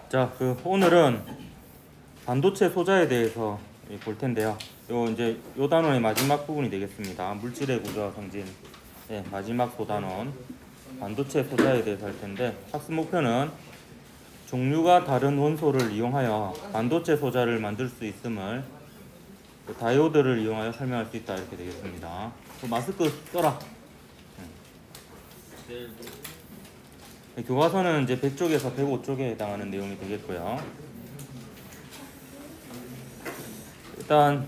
자, 오늘은 반도체 소자에 대해서 볼 텐데요. 요 단원의 마지막 부분이 되겠습니다. 물질의 구조와 성질. 마지막 소단원. 반도체 소자에 대해서 할 텐데, 학습 목표는 종류가 다른 원소를 이용하여 반도체 소자를 만들 수 있음을 다이오드를 이용하여 설명할 수 있다, 이렇게 되겠습니다. 마스크 써라. 교과서는 이제 100쪽에서 105쪽에 해당하는 내용이 되겠고요. 일단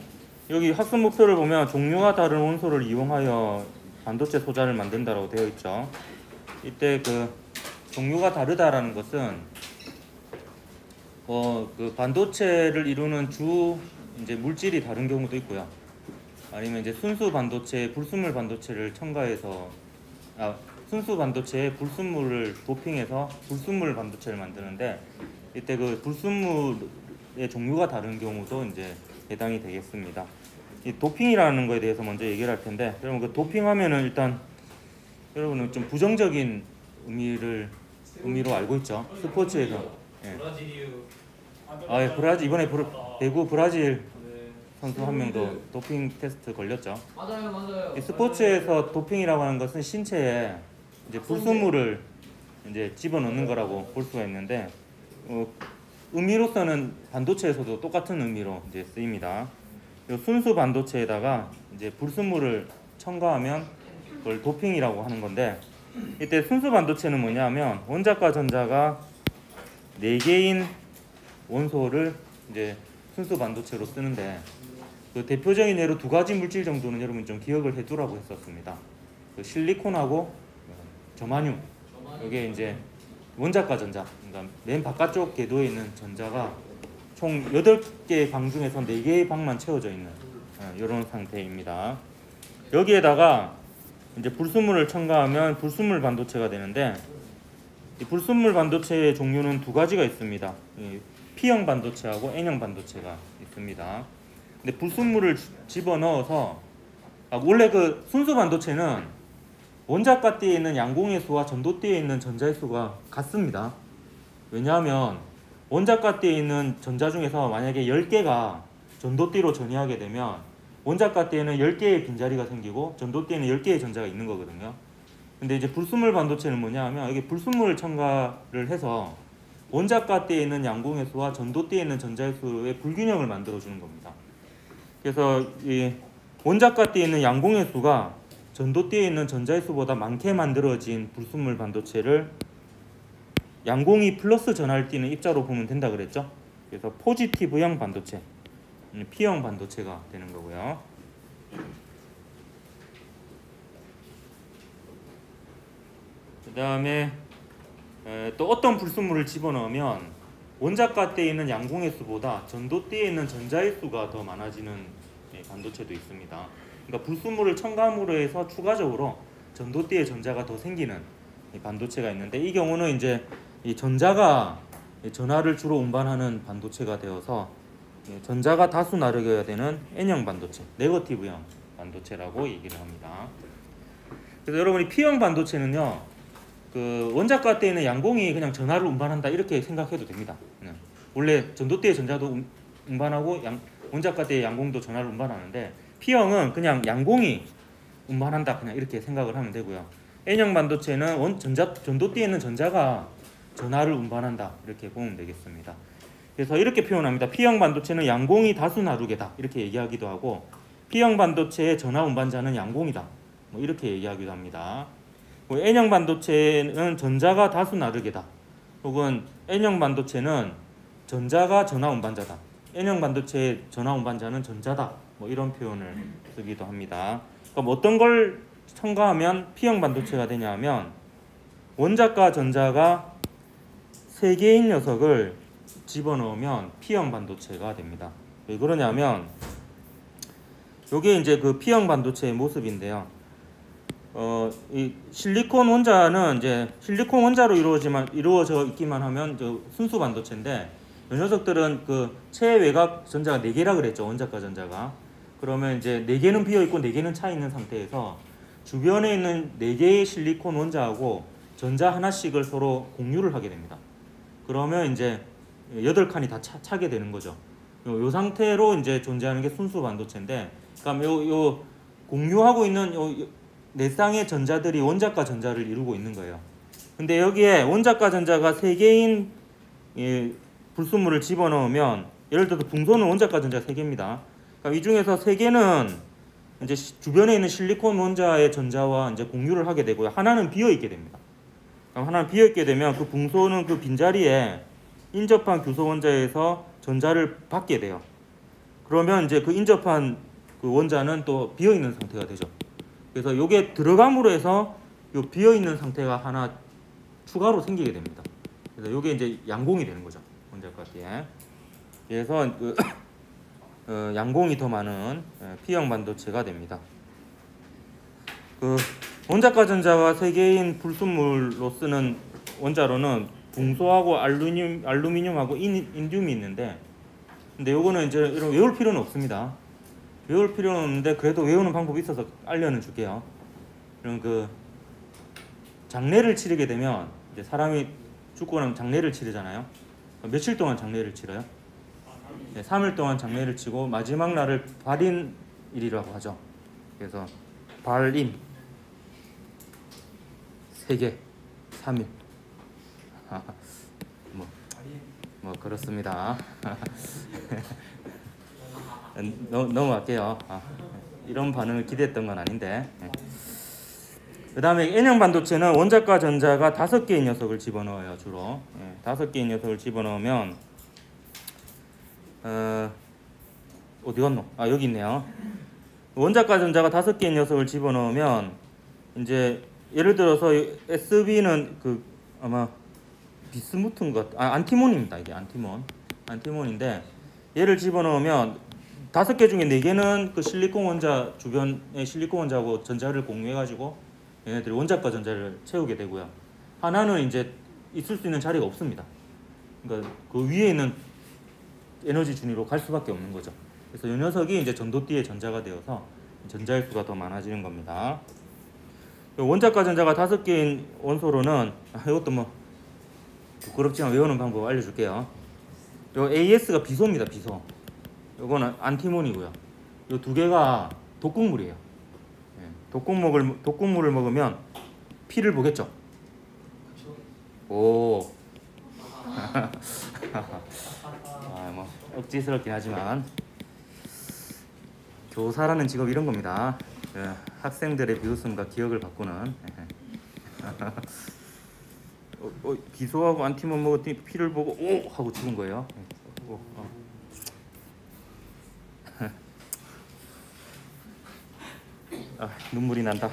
여기 학습 목표를 보면 종류가 다른 원소를 이용하여 반도체 소자를 만든다라고 되어 있죠. 이때 종류가 다르다라는 것은 반도체를 이루는 이제 물질이 다른 경우도 있고요. 아니면 이제 순수 반도체, 불순물 반도체를 첨가해서 순수 반도체에 불순물을 도핑해서 불순물 반도체를 만드는데, 이때 불순물의 종류가 다른 경우도 이제 해당이 되겠습니다. 이 도핑이라는 거에 대해서 먼저 얘기를 할 텐데, 여러분 도핑하면은 일단 여러분은 좀 부정적인 의미로 알고 있죠. 스포츠에서. 브라질 이번에 배구 브라질 선수 한 명도 도핑 테스트 걸렸죠. 맞아요. 스포츠에서 도핑이라고 하는 것은 신체에 이제 불순물을 이제 집어넣는 거라고 볼 수가 있는데, 의미로서는 반도체에서도 똑같은 의미로 이제 쓰입니다. 순수 반도체에다가 이제 불순물을 첨가하면 그걸 도핑이라고 하는 건데, 이때 순수 반도체는 뭐냐면 원자과 전자가 4개인 원소를 이제 순수 반도체로 쓰는데, 대표적인 예로 2가지 물질 정도는 여러분 좀 기억을 해두라고 했었습니다. 실리콘하고 저마늄. 이게 이제 원자과 전자, 그러니까 맨 바깥쪽 궤도에 있는 전자가 총 8개의 방 중에서 4개의 방만 채워져 있는 이런 상태입니다. 여기에다가 이제 불순물을 첨가하면 불순물 반도체가 되는데, 이 불순물 반도체의 종류는 2가지가 있습니다. P형 반도체하고 N형 반도체가 있습니다. 근데 불순물을 집어넣어서 원래 순수 반도체는 원자과띠에 있는 양공의 수와 전도띠에 있는 전자의 수가 같습니다. 왜냐하면 원자과띠에 있는 전자 중에서 만약에 10개가 전도띠로 전이하게 되면 원자과띠에는 10개의 빈자리가 생기고 전도띠에는 10개의 전자가 있는 거거든요. 근데 이제 불순물 반도체는 뭐냐 하면 여기 불순물을 첨가를 해서 원자과띠에 있는 양공의 수와 전도띠에 있는 전자의 수의 불균형을 만들어 주는 겁니다. 그래서 이 원자과띠에 있는 양공의 수가 전도띠에 있는 전자의 수보다 많게 만들어진 불순물 반도체를 양공이 플러스 전하를 띠는 입자로 보면 된다 그랬죠. 그래서 포지티브형 반도체, P형 반도체가 되는 거고요. 그 다음에 또 어떤 불순물을 집어넣으면 원자과띠에 있는 양공의 수보다 전도띠에 있는 전자의 수가 더 많아지는 반도체도 있습니다. 그러니까 불순물을 첨가함으로 해서 추가적으로 전도띠에 전자가 더 생기는 반도체가 있는데, 이 경우는 이제 이 전자가 전하를 주로 운반하는 반도체가 되어서 전자가 다수 나르게 되는 N형 반도체, 네거티브형 반도체라고 얘기를 합니다. 그래서 여러분이 P형 반도체는요, 원자과띠에 있는 양공이 그냥 전하를 운반한다, 이렇게 생각해도 됩니다. 원래 전도띠에 전자도 운반하고 원자과띠의 양공도 전하를 운반하는데, P형은 그냥 양공이 운반한다, 그냥 이렇게 생각을 하면 되고요. N형 반도체는 전도띠에 있는 전자가 전하를 운반한다, 이렇게 보면 되겠습니다. 그래서 이렇게 표현합니다. P형 반도체는 양공이 다수 나누게다, 이렇게 얘기하기도 하고, P형 반도체의 전하 운반자는 양공이다, 이렇게 얘기하기도 합니다. N형 반도체는 전자가 다수 나르게다, 혹은 N형 반도체는 전자가 전하 운반자다, N형 반도체의 전하 운반자는 전자다, 이런 표현을 쓰기도 합니다. 그럼 어떤 걸 첨가하면 P형 반도체가 되냐 하면, 원자과 전자가 3개인 녀석을 집어넣으면 P형 반도체가 됩니다. 왜 그러냐면 이게 이제 P형 반도체의 모습인데요. 이 실리콘 원자는 이제 실리콘 원자로 이루어져 있기만 하면 순수 반도체인데, 이 녀석들은 최외곽 전자가 4개라 그랬죠, 원자과 전자가. 그러면 이제 4개는 비어 있고 4개는 차 있는 상태에서 주변에 있는 4개의 실리콘 원자하고 전자 하나씩을 서로 공유를 하게 됩니다. 그러면 이제 8칸이 다 차게 되는 거죠. 요 상태로 이제 존재하는 게 순수 반도체인데, 그러니까 요 공유하고 있는 요 네 쌍의 전자들이 원자과 전자를 이루고 있는 거예요. 근데 여기에 원자과 전자가 3개인 불순물을 집어넣으면, 예를 들어서 붕소는 원자과 전자 3개입니다. 그러니까 이 중에서 3개는 이제 주변에 있는 실리콘 원자의 전자와 이제 공유를 하게 되고요. 하나는 비어 있게 됩니다. 하나는 비어 있게 되면 그 붕소는 그 빈자리에 인접한 규소 원자에서 전자를 받게 돼요. 그러면 이제 그 인접한 그 원자는 또 비어 있는 상태가 되죠. 그래서 요게 들어감으로 해서 요 비어 있는 상태가 하나 추가로 생기게 됩니다. 그래서 요게 이제 양공이 되는 거죠. 원자과 D에. 그래서 그 양공이 더 많은 P형 반도체가 됩니다. 그 원자과 전자가 3개인 불순물로 쓰는 원자로는 붕소하고 알루미늄하고 인듐이 있는데, 근데 요거는 이제 이런 외울 필요는 없습니다. 외울 필요는 없는데 그래도 외우는 방법이 있어서 알려는 줄게요. 이런 그 장례를 치르게 되면 이제 사람이 죽고 나면 장례를 치르잖아요. 며칠 동안 장례를 치러요? 네, 3일 동안 장례를 치고 마지막 날을 발인일이라고 하죠. 그래서 발인 3개 3일 뭐 그렇습니다. 넘어갈게요. 이런 반응을 기대했던 건 아닌데. 그 다음에 N형 반도체는 원자과 전자가 5개의 녀석을 집어넣어요. 주로 5개의 녀석을 집어넣으면 어디 갔노? 여기 있네요. 원자과 전자가 5개의 녀석을 집어넣으면 이제 예를 들어서 SB는 그 아마 비스무트인 것 안티몬입니다. 이게 안티몬인데, 얘를 집어넣으면 5개 중에 4개는 그 실리콘 원자 주변의 실리콘 원자하고 전자를 공유해가지고 얘네들이 원자과 전자를 채우게 되고요. 하나는 이제 있을 수 있는 자리가 없습니다. 그러니까 그 위에 있는 에너지 준위로 갈 수밖에 없는 거죠. 그래서 이 녀석이 이제 전도띠의 전자가 되어서 전자의 수가 더 많아지는 겁니다. 원자과 전자가 5개인 원소로는 이것도 뭐 부끄럽지만 외우는 방법 알려줄게요. 요 AS가 비소입니다. 비소. 요거는 안티몬이고요. 요 2개가 독극물이에요. 독극물을 먹으면 피를 보겠죠. 오. 뭐 억지스럽긴 하지만 교사라는 직업 이런 겁니다. 학생들의 비웃음과 기억을 바꾸는. 비소하고 안티몬 먹었더니 피를 보고 오 하고 죽은 거예요. 눈물이 난다.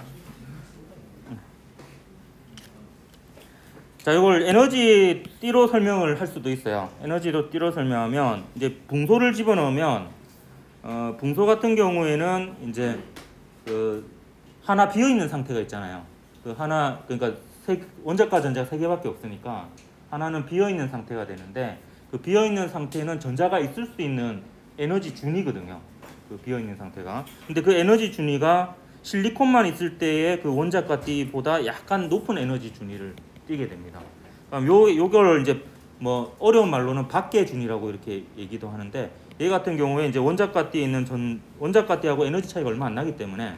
자, 이걸 에너지 띠로 설명을 할 수도 있어요. 에너지로 띠로 설명하면 이제 붕소를 집어넣으면 붕소 같은 경우에는 이제 그 하나 비어 있는 상태가 있잖아요. 그 하나 그러니까 원자과 전자가 3개밖에 없으니까 하나는 비어 있는 상태가 되는데, 그 비어 있는 상태는 전자가 있을 수 있는 에너지 준위거든요. 그 비어 있는 상태가. 근데 그 에너지 준위가 실리콘만 있을 때의 그 원자과 띠보다 약간 높은 에너지 준위를 띠게 됩니다. 그럼 요걸 이제 뭐 어려운 말로는 밖의 준위라고 이렇게 얘기도 하는데, 얘 같은 경우에 이제 원자과 띠에 있는 원자과 띠하고 에너지 차이가 얼마 안 나기 때문에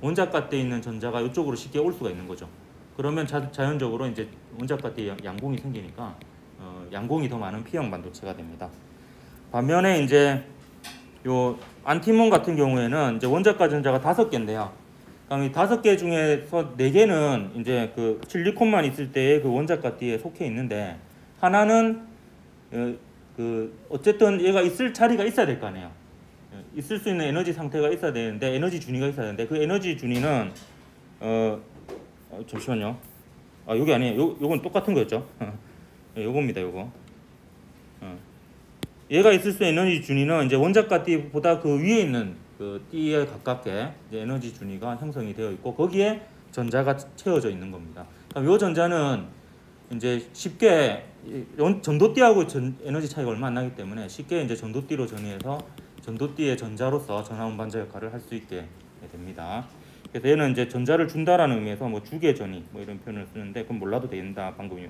원자과 띠에 있는 전자가 이쪽으로 쉽게 올 수가 있는 거죠. 그러면 자연적으로 이제 원자과 띠에 양공이 생기니까 양공이 더 많은 P형 반도체가 됩니다. 반면에 이제 요 안티몬 같은 경우에는 이제 원자과 전자가 5개인데요. 그럼 이 5개 중에서 4개는 이제 그 실리콘만 있을 때의 그 원자과 띠에 속해 있는데, 하나는 그 어쨌든 얘가 있을 자리가 있어야 될 거 아니에요. 있을 수 있는 에너지 상태가 있어야 되는데, 에너지 준위가 있어야 되는데, 그 에너지 준위는 잠시만요. 여기 아니에요. 요건 똑같은 거였죠. 요겁니다. 요거. 얘가 있을 수 있는 에너지 준위는 이제 원자과 띠보다 그 위에 있는 그 띠에 가깝게 이제 에너지 준위가 형성이 되어 있고, 거기에 전자가 채워져 있는 겁니다. 그럼 요 전자는 이제 쉽게 전도띠하고 에너지 차이가 얼마 안 나기 때문에 쉽게 이제 전도띠로 전이해서 전도띠의 전자로서 전하원 반자 역할을 할 수 있게 됩니다. 그래서 얘는 이제 전자를 준다라는 의미에서 뭐 주계 전이 뭐 이런 표현을 쓰는데, 그건 몰라도 된다. 방금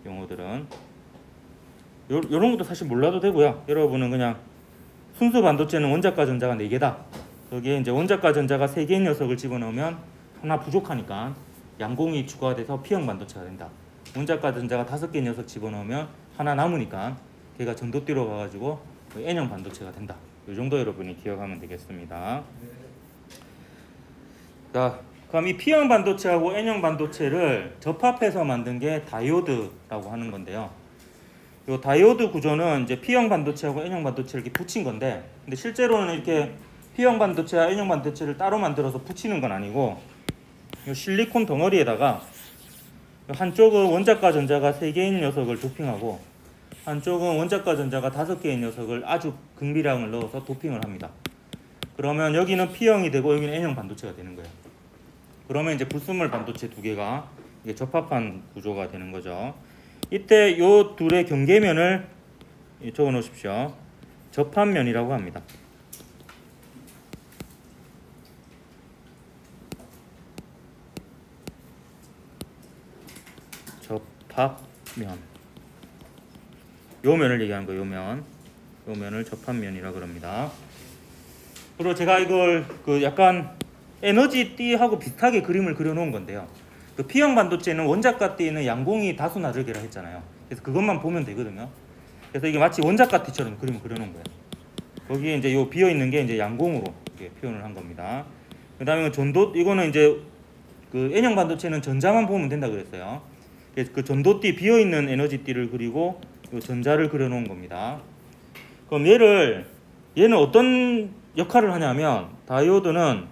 용어들은. 요런 것도 사실 몰라도 되고요. 여러분은 그냥 순수 반도체는 원자과 전자가 4개다. 거기에 이제 원자과 전자가 3개인 녀석을 집어넣으면 하나 부족하니까 양공이 추가돼서 P형 반도체가 된다. 원자과 전자가 5개인 녀석 집어넣으면 하나 남으니까 걔가 전도띠로 가가지고 N형 반도체가 된다. 이 정도 여러분이 기억하면 되겠습니다. 자, 그럼 이 P형 반도체하고 N형 반도체를 접합해서 만든 게 다이오드라고 하는 건데요. 이 다이오드 구조는 이제 P형 반도체하고 N형 반도체를 이렇게 붙인 건데, 근데 실제로는 이렇게 P형 반도체와 N형 반도체를 따로 만들어서 붙이는 건 아니고, 이 실리콘 덩어리에다가 한쪽은 원자과 전자가 3개인 녀석을 도핑하고, 한쪽은 원자과 전자가 5개인 녀석을 아주 극미량을 넣어서 도핑을 합니다. 그러면 여기는 P형이 되고 여기는 N형 반도체가 되는 거예요. 그러면 이제 불순물 반도체 2개가 이게 접합한 구조가 되는 거죠. 이때 요 둘의 경계면을 적어 놓으십시오. 접합면이라고 합니다. 접합면. 요 면을 얘기하는 거예요. 요 면을 접합면이라고 그럽니다. 그리고 제가 이걸 약간 에너지 띠하고 비슷하게 그림을 그려놓은 건데요. 그 P형 반도체는 원자과 띠는 양공이 다수 나르게라 했잖아요. 그래서 그것만 보면 되거든요. 그래서 이게 마치 원자과 띠처럼 그림을 그려놓은 거예요. 거기에 이제 요 비어 있는 게 이제 양공으로 이렇게 표현을 한 겁니다. 그다음에 이거는 이제 그 N형 반도체는 전자만 보면 된다 그랬어요. 그래서 그 전도띠 비어 있는 에너지 띠를 그리고 요 전자를 그려놓은 겁니다. 그럼 얘는 어떤 역할을 하냐면 다이오드는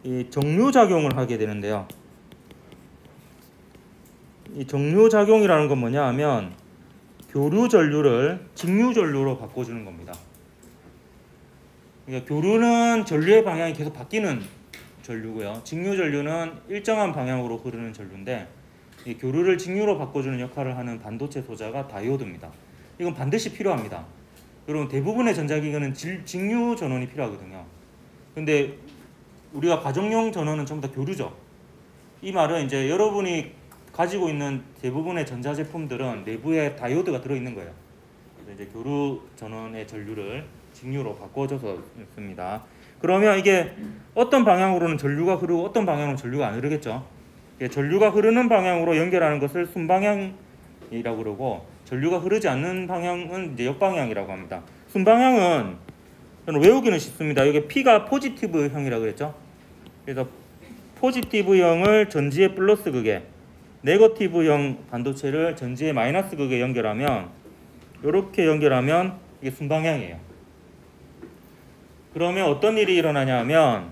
이 정류작용을 하게 되는데요. 이 정류작용이라는 건 뭐냐 하면 교류 전류를 직류 전류로 바꿔주는 겁니다. 그러니까 교류는 전류의 방향이 계속 바뀌는 전류고요. 직류 전류는 일정한 방향으로 흐르는 전류인데 이 교류를 직류로 바꿔주는 역할을 하는 반도체 소자가 다이오드입니다. 이건 반드시 필요합니다. 여러분 대부분의 전자기기는 직류 전원이 필요하거든요. 근데 우리가 가정용 전원은 전부 다 교류죠. 이 말은 이제 여러분이 가지고 있는 대부분의 전자제품들은 내부에 다이오드가 들어있는 거예요. 그래서 이제 교류 전원의 전류를 직류로 바꿔줘서 있습니다. 그러면 이게 어떤 방향으로는 전류가 흐르고 어떤 방향으로는 전류가 안 흐르겠죠. 전류가 흐르는 방향으로 연결하는 것을 순방향이라고 그러고 전류가 흐르지 않는 방향은 이제 역방향이라고 합니다. 순방향은 저는 외우기는 쉽습니다. 여기 P가 포지티브형이라고 그랬죠. 그래서 포지티브형을 전지의 플러스 극에, 네거티브형 반도체를 전지의 마이너스 극에 연결하면 이렇게 연결하면 이게 순방향이에요. 그러면 어떤 일이 일어나냐면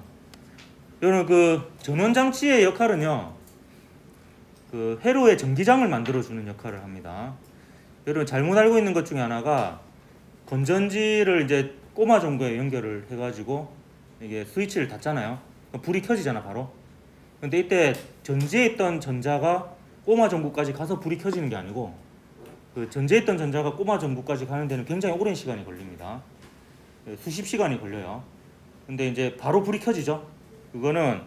이거는 그 전원장치의 역할은요. 그 회로의 전기장을 만들어주는 역할을 합니다. 여러분 잘못 알고 있는 것 중에 하나가 건전지를 이제 꼬마 전구에 연결을 해가지고 이게 스위치를 닫잖아요. 불이 켜지잖아 바로. 근데 이때 전지에 있던 전자가 꼬마 전구까지 가서 불이 켜지는 게 아니고 그 전지에 있던 전자가 꼬마 전구까지 가는 데는 굉장히 오랜 시간이 걸립니다. 수십 시간이 걸려요. 근데 이제 바로 불이 켜지죠. 그거는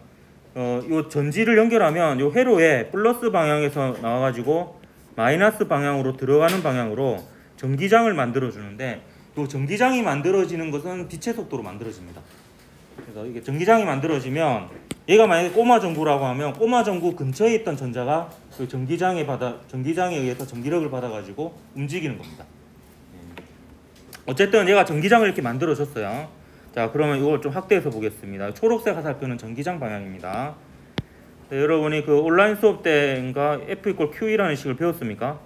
요 전지를 연결하면 요 회로에 플러스 방향에서 나와가지고 마이너스 방향으로 들어가는 방향으로 전기장을 만들어 주는데 요 전기장이 만들어지는 것은 빛의 속도로 만들어집니다. 그래서 이게 전기장이 만들어지면 얘가 만약에 꼬마 전구라고 하면 꼬마 전구 근처에 있던 전자가 그 전기장에 의해서 전기력을 받아가지고 움직이는 겁니다. 어쨌든 얘가 전기장을 이렇게 만들어줬어요. 자, 그러면 이걸 좀 확대해서 보겠습니다. 초록색 화살표는 전기장 방향입니다. 네, 여러분이 그 온라인 수업 때인가 F=Q라는 식을 배웠습니까?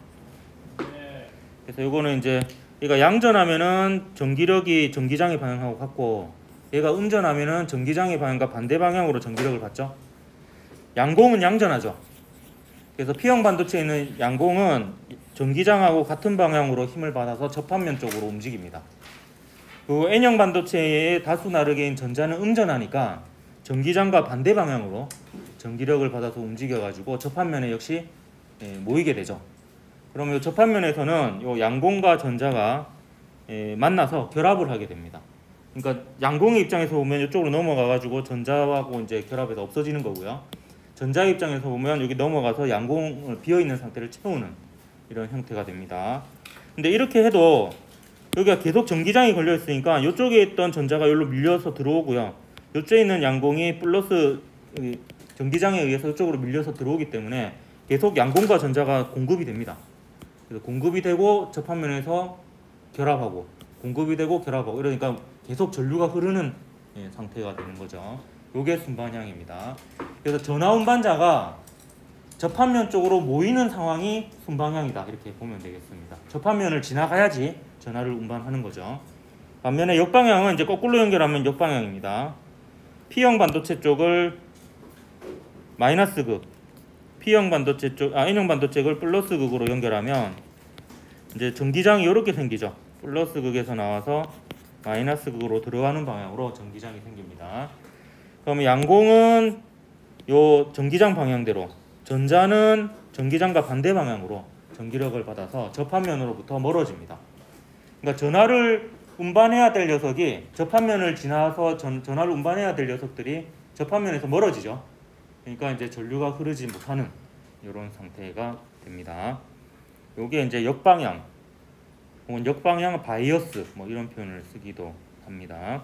네. 그래서 이거는 이제 얘가 양전하면은 전기력이 전기장의 방향하고 같고 얘가 음전하면은 전기장의 방향과 반대 방향으로 전기력을 받죠. 양공은 양전하죠. 그래서 P형 반도체에 있는 양공은 전기장하고 같은 방향으로 힘을 받아서 접합면 쪽으로 움직입니다. 그 N형 반도체의 다수 나르게인 전자는 음전하니까 전기장과 반대 방향으로 전기력을 받아서 움직여가지고 접합면에 역시 모이게 되죠. 그럼 이 접합면에서는 이 양공과 전자가 만나서 결합을 하게 됩니다. 그러니까 양공의 입장에서 보면 이쪽으로 넘어가가지고 전자하고 이제 결합해서 없어지는 거고요. 전자의 입장에서 보면 여기 넘어가서 양공을 비어 있는 상태를 채우는 이런 형태가 됩니다. 근데 이렇게 해도 여기가 계속 전기장이 걸려 있으니까 이쪽에 있던 전자가 여기로 밀려서 들어오고요. 이쪽에 있는 양공이 플러스 전기장에 의해서 이쪽으로 밀려서 들어오기 때문에 계속 양공과 전자가 공급이 됩니다. 그래서 공급이 되고 접합면에서 결합하고 공급이 되고 결합하고 이러니까 계속 전류가 흐르는 상태가 되는 거죠. 요게 순방향입니다. 그래서 전하 운반자가 접합면 쪽으로 모이는 상황이 순방향이다 이렇게 보면 되겠습니다. 접합면을 지나가야지 전하를 운반하는 거죠. 반면에 역방향은 이제 거꾸로 연결하면 역방향입니다. P형 반도체 쪽을 마이너스 극, P형 반도체 쪽, N형 반도체 쪽을 플러스 극으로 연결하면 이제 전기장이 이렇게 생기죠. 플러스 극에서 나와서 마이너스 극으로 들어가는 방향으로 전기장이 생깁니다. 그러면 양공은 요 전기장 방향대로, 전자는 전기장과 반대 방향으로 전기력을 받아서 접합면으로부터 멀어집니다. 그러니까 전하를 운반해야 될 녀석이 접합면을 지나서 전하를 운반해야 될 녀석들이 접합면에서 멀어지죠. 그러니까 이제 전류가 흐르지 못하는 이런 상태가 됩니다. 요게 이제 역방향 혹은 역방향 바이어스 뭐 이런 표현을 쓰기도 합니다.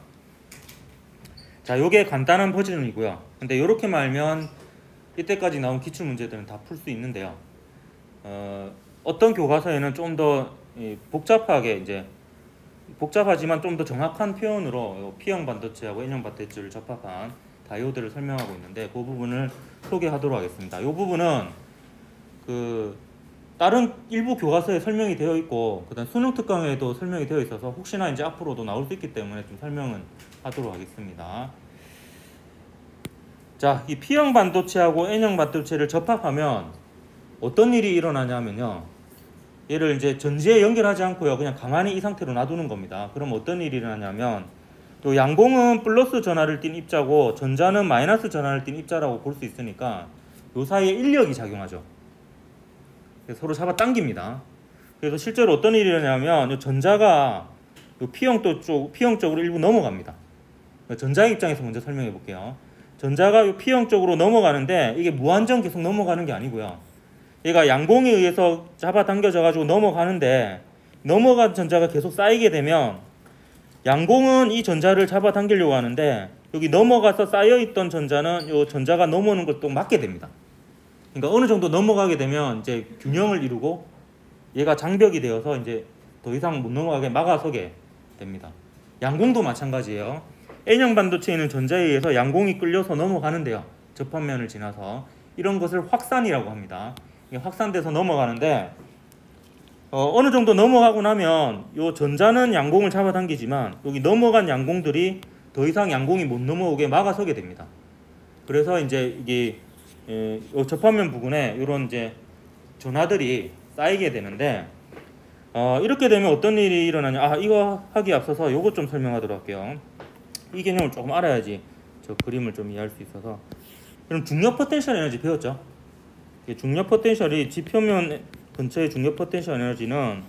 자, 요게 간단한 버전이고요. 근데 이렇게 말면 이때까지 나온 기출 문제들은 다 풀 수 있는데요. 어떤 교과서에는 좀 더 복잡하게 이제 복잡하지만 좀 더 정확한 표현으로 P형 반도체하고 N형 반도체를 접합한 다이오드를 설명하고 있는데 그 부분을 소개하도록 하겠습니다. 이 부분은 다른 일부 교과서에 설명이 되어 있고 그다음 수능 특강에도 설명이 되어 있어서 혹시나 이제 앞으로도 나올 수 있기 때문에 좀 설명은 하도록 하겠습니다. 자, 이 P형 반도체하고 N형 반도체를 접합하면 어떤 일이 일어나냐면요. 얘를 이제 전지에 연결하지 않고요. 그냥 가만히 이 상태로 놔두는 겁니다. 그럼 어떤 일이 일어나냐면 또 양공은 플러스 전하를 띤 입자고 전자는 마이너스 전하를 띤 입자라고 볼 수 있으니까 요 사이에 인력이 작용하죠. 서로 잡아당깁니다. 그래서 실제로 어떤 일이 일어나냐면 요 전자가 요 P형 쪽으로 일부 넘어갑니다. 전자의 입장에서 먼저 설명해 볼게요. 전자가 요 P형 쪽으로 넘어가는데 이게 무한정 계속 넘어가는 게 아니고요. 얘가 양공에 의해서 잡아당겨져 가지고 넘어가는데 넘어간 전자가 계속 쌓이게 되면 양공은 이 전자를 잡아당기려고 하는데 여기 넘어가서 쌓여있던 전자는 요 전자가 넘어오는 걸 또 막게 됩니다. 그러니까 어느 정도 넘어가게 되면 이제 균형을 이루고 얘가 장벽이 되어서 이제 더 이상 못 넘어가게 막아서게 됩니다. 양공도 마찬가지예요. N형 반도체에는 전자에 의해서 양공이 끌려서 넘어가는데요. 접합면을 지나서 이런 것을 확산이라고 합니다. 이게 확산돼서 넘어가는데 어느 정도 넘어가고 나면 요 전자는 양공을 잡아당기지만 여기 넘어간 양공들이 더 이상 양공이 못 넘어오게 막아서게 됩니다. 그래서 이제 이게 요 접합면 부분에 이런 이제 전하들이 쌓이게 되는데 이렇게 되면 어떤 일이 일어나냐? 이거 하기에 앞서서 요것 좀 설명하도록 할게요. 이 개념을 조금 알아야지 저 그림을 좀 이해할 수 있어서. 그럼 중력 포텐셜 에너지 배웠죠? 중력 포텐셜이 지표면 근처의 중력 포텐셜 에너지는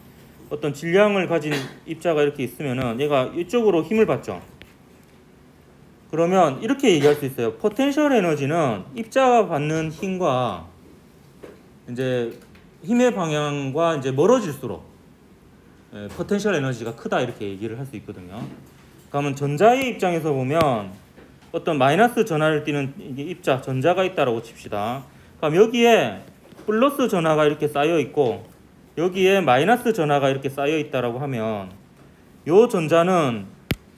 어떤 질량을 가진 입자가 이렇게 있으면은 얘가 이쪽으로 힘을 받죠. 그러면 이렇게 얘기할 수 있어요. 포텐셜 에너지는 입자가 받는 힘과 이제 힘의 방향과 이제 멀어질수록 포텐셜 에너지가 크다 이렇게 얘기를 할 수 있거든요. 그러면 전자의 입장에서 보면 어떤 마이너스 전하를 띠는 이게 입자 전자가 있다라고 칩시다. 그럼 여기에 플러스 전하가 이렇게 쌓여 있고 여기에 마이너스 전하가 이렇게 쌓여 있다라고 하면 요 전자는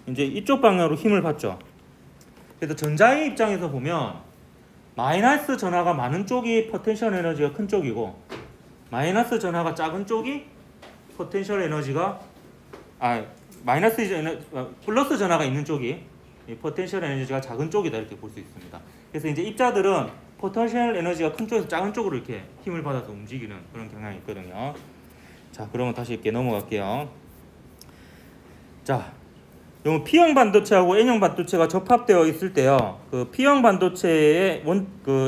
이제 이쪽 방향으로 힘을 받죠. 그래서 전자의 입장에서 보면 마이너스 전하가 많은 쪽이 포텐셜 에너지가 큰 쪽이고 마이너스 전하가 작은 쪽이 포텐셜 에너지가 플러스 전하가 있는 쪽이 포텐셜 에너지가 작은 쪽이다 이렇게 볼 수 있습니다. 그래서 이제 입자들은 포텐셜 에너지가 큰 쪽에서 작은 쪽으로 이렇게 힘을 받아서 움직이는 그런 경향이 있거든요. 자, 그러면 다시 이렇게 넘어갈게요. 자, 요 P형 반도체하고 N형 반도체가 접합되어 있을 때요. 그 P형 반도체의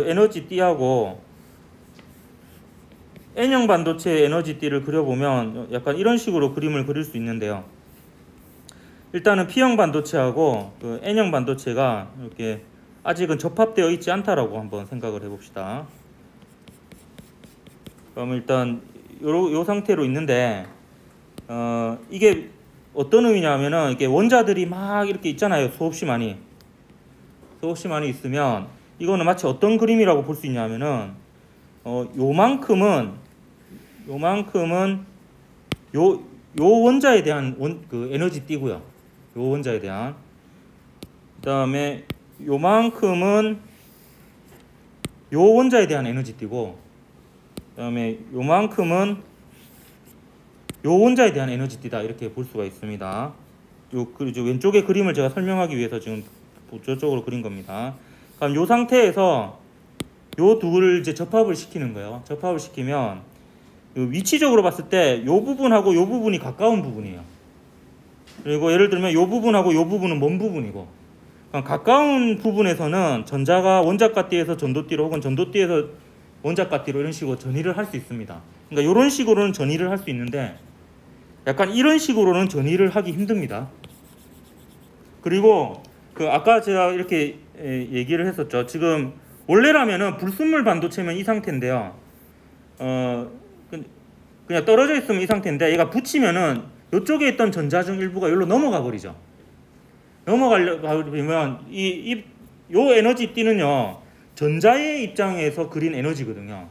에너지 띠하고 N형 반도체의 에너지 띠를 그려보면 약간 이런 식으로 그림을 그릴 수 있는데요. 일단은 P형 반도체하고 그 N형 반도체가 이렇게 아직은 접합되어 있지 않다라고 한번 생각을 해봅시다. 그럼 일단 요 상태로 있는데 이게 어떤 의미냐면은 이렇게 원자들이 막 이렇게 있잖아요. 수없이 많이 있으면 이거는 마치 어떤 그림이라고 볼 수 있냐면은 요만큼은 요 원자에 대한 그 에너지 띠고요. 요 원자에 대한. 그다음에 요만큼은 요 원자에 대한 에너지 띠고, 그다음에 요만큼은 요 원자에 대한 에너지 띠다, 이렇게 볼 수가 있습니다. 왼쪽의 그림을 제가 설명하기 위해서 지금 저쪽으로 그린 겁니다. 그럼 요 상태에서 요 둘을 이제 접합을 시키는 거예요. 접합을 시키면 위치적으로 봤을 때 요 부분하고 요 부분이 가까운 부분이에요. 그리고 예를 들면 요 부분하고 요 부분은 먼 부분이고, 가까운 부분에서는 전자가 원자가띠에서 전도띠로 혹은 전도띠에서 원자가띠로 이런 식으로 전이를 할 수 있습니다. 그러니까 이런 식으로는 전이를 할 수 있는데 약간 이런 식으로는 전이를 하기 힘듭니다. 그리고 아까 제가 이렇게 얘기를 했었죠. 지금 원래라면은 불순물 반도체면 이 상태인데요. 그냥 떨어져 있으면 이 상태인데 얘가 붙이면은 이쪽에 있던 전자 중 일부가 여기로 넘어가 버리죠. 넘어가려면 요 에너지 띠는요, 전자의 입장에서 그린 에너지거든요.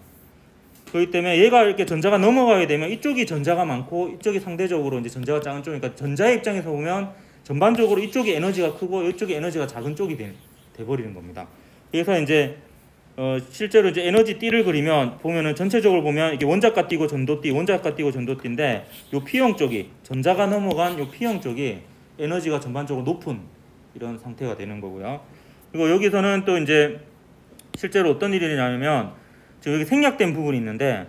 그렇기 때문에 얘가 이렇게 전자가 넘어가게 되면 이쪽이 전자가 많고 이쪽이 상대적으로 이제 전자가 작은 쪽이니까 전자의 입장에서 보면 전반적으로 이쪽이 에너지가 크고 이쪽이 에너지가 작은 쪽이 돼버리는 겁니다. 그래서 이제 실제로 이제 에너지 띠를 그리면 보면은 전체적으로 보면 이게 원자가 띠고 전도띠, 원자가 띠고 전도띠인데 요 P형 쪽이 전자가 넘어간 요 P형 쪽이 에너지가 전반적으로 높은 이런 상태가 되는 거고요. 그리고 여기서는 또 이제 실제로 어떤 일이 일어나냐면 지금 여기 생략된 부분이 있는데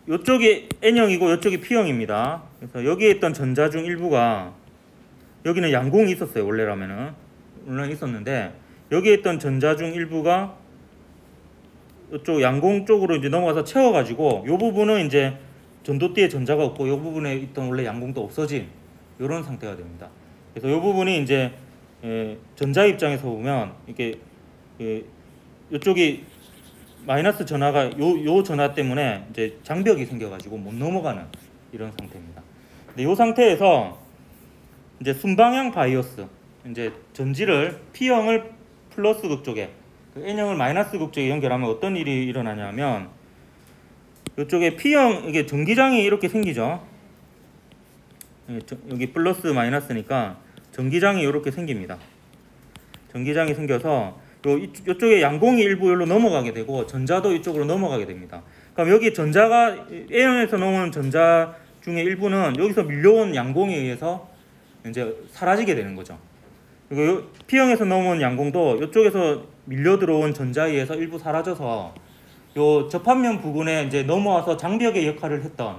요쪽이 N형이고 요쪽이 P형입니다. 그래서 여기에 있던 전자 중 일부가 여기는 양공이 있었어요. 원래라면은 물론 있었는데 여기에 있던 전자 중 일부가 이쪽 양공 쪽으로 이제 넘어가서 채워가지고 요 부분은 이제 전도띠에 전자가 없고 요 부분에 있던 원래 양공도 없어진 이런 상태가 됩니다. 그래서 요 부분이 이제 전자 입장에서 보면 이렇게 이쪽이 마이너스 전하가 요 전하 때문에 이제 장벽이 생겨가지고 못 넘어가는 이런 상태입니다. 근데 요 상태에서 이제 순방향 바이오스, 이제 전지를 P형을 플러스 극 쪽에 N형을 마이너스 극 쪽에 연결하면 어떤 일이 일어나냐면 이쪽에 P형 이게 전기장이 이렇게 생기죠. 여기 플러스 마이너스니까 전기장이 이렇게 생깁니다. 전기장이 생겨서 이쪽에 양공이 일부 여기로 넘어가게 되고 전자도 이쪽으로 넘어가게 됩니다. 그럼 여기 전자가 A형에서 넘어오는 전자 중에 일부는 여기서 밀려온 양공에 의해서 이제 사라지게 되는 거죠. 그리고 P형에서 넘어온 양공도 이쪽에서 밀려 들어온 전자에 의해서 일부 사라져서 요 접합면 부분에 이제 넘어와서 장벽의 역할을 했던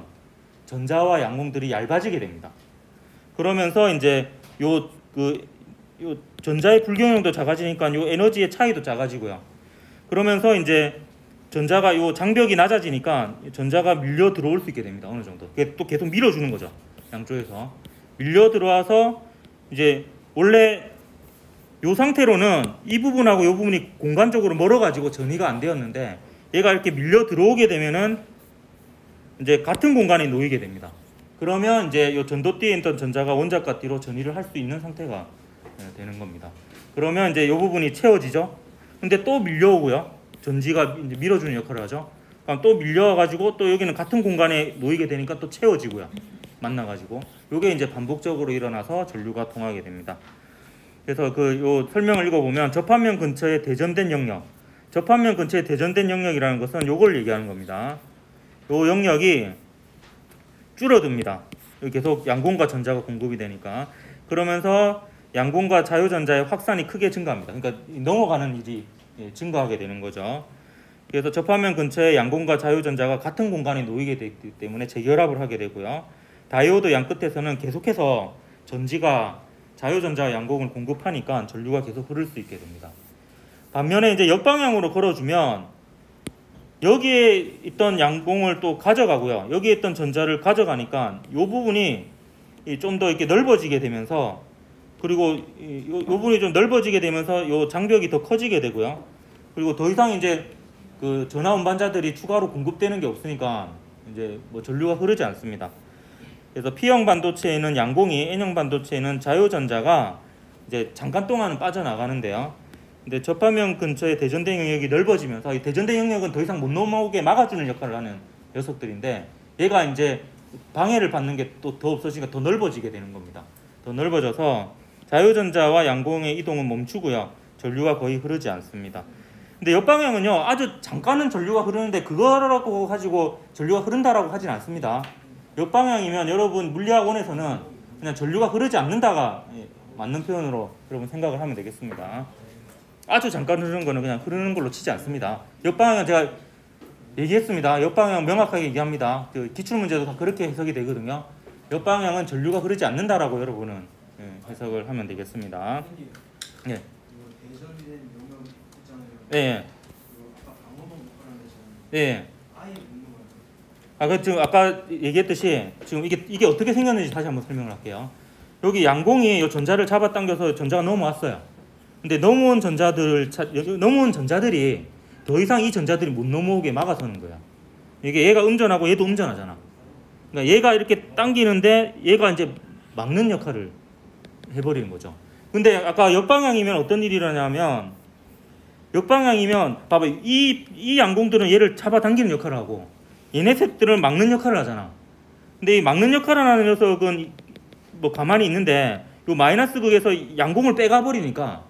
전자와 양공들이 얇아지게 됩니다. 그러면서 이제 요 전자의 불균형도 작아지니까 요 에너지의 차이도 작아지고요. 그러면서 이제 전자가 요 장벽이 낮아지니까 전자가 밀려 들어올 수 있게 됩니다. 어느 정도. 그게 또 계속 밀어주는 거죠. 양쪽에서 밀려 들어와서 이제 원래 요 상태로는 이 부분하고 이 부분이 공간적으로 멀어가지고 전이가 안 되었는데 얘가 이렇게 밀려 들어오게 되면은 이제 같은 공간에 놓이게 됩니다. 그러면 이제 요 전도띠에 있던 전자가 원자가 띠로 전이를 할 수 있는 상태가 되는 겁니다. 그러면 이제 이 부분이 채워지죠. 근데 또 밀려오고요. 전지가 이제 밀어주는 역할을 하죠. 그럼 또 밀려와가지고 또 여기는 같은 공간에 놓이게 되니까 또 채워지고요. 만나가지고 요게 이제 반복적으로 일어나서 전류가 통하게 됩니다. 그래서 요 설명을 읽어보면 접합면 근처에 대전된 영역, 접합면 근처에 대전된 영역이라는 것은 요걸 얘기하는 겁니다. 요 영역이 줄어듭니다. 계속 양공과 전자가 공급이 되니까. 그러면서 양공과 자유전자의 확산이 크게 증가합니다. 그러니까 넘어가는 일이 증가하게 되는 거죠. 그래서 접합면 근처에 양공과 자유전자가 같은 공간에 놓이게 되기 때문에 재결합을 하게 되고요. 다이오드 양 끝에서는 계속해서 전지가 자유전자와 양공을 공급하니까 전류가 계속 흐를 수 있게 됩니다. 반면에 이제 역방향으로 걸어주면 여기에 있던 양공을 또 가져가고요. 여기에 있던 전자를 가져가니까 이 부분이 좀 더 이렇게 넓어지게 되면서, 그리고 이 부분이 좀 넓어지게 되면서 이 장벽이 더 커지게 되고요. 그리고 더 이상 이제 그 전하 운반자들이 추가로 공급되는 게 없으니까 이제 뭐 전류가 흐르지 않습니다. 그래서 P형 반도체에는 양공이, N형 반도체에는 자유전자가 이제 잠깐 동안은 빠져나가는데요. 근데 접합면 근처의 대전대 영역이 넓어지면서 이 대전대 영역은 더 이상 못 넘어오게 막아주는 역할을 하는 녀석들인데, 얘가 이제 방해를 받는 게 또 더 없어지니까 더 넓어지게 되는 겁니다. 더 넓어져서 자유전자와 양공의 이동은 멈추고요. 전류가 거의 흐르지 않습니다. 근데 옆방향은요, 아주 잠깐은 전류가 흐르는데 그거라고 가지고 전류가 흐른다라고 하진 않습니다. 옆방향이면 여러분 물리학원에서는 그냥 전류가 흐르지 않는다가 맞는 표현으로 여러분 생각을 하면 되겠습니다. 아주 잠깐 흐르는 거는 그냥 흐르는 걸로 치지 않습니다. 옆방향은 제가 얘기했습니다. 옆방향 명확하게 얘기합니다. 그 기출문제도 다 그렇게 해석이 되거든요. 옆방향은 전류가 흐르지 않는다라고 여러분은 해석을 하면 되겠습니다. 예. 대전된 용역 있잖아요. 예. 아까 방어복 목표라는 데서는 예. 아예 묻는 거예요. 그 지금 아까 얘기했듯이 지금 이게 어떻게 생겼는지 다시 한번 설명을 할게요. 여기 양공이 이 전자를 잡아당겨서 전자가 넘어왔어요. 근데 넘어온 전자들이 더 이상 이 전자들이 못 넘어오게 막아서는 거야. 이게 얘가 음전하고 얘도 음전하잖아. 그러니까 얘가 이렇게 당기는데 얘가 이제 막는 역할을 해버리는 거죠. 근데 아까 역방향이면 어떤 일이 일어나냐면, 역방향이면 봐봐, 이 양공들은 얘를 잡아당기는 역할을 하고 얘네들은 막는 역할을 하잖아. 근데 이 막는 역할을 하는 녀석은 뭐 가만히 있는데 이 마이너스 극에서 양공을 빼가 버리니까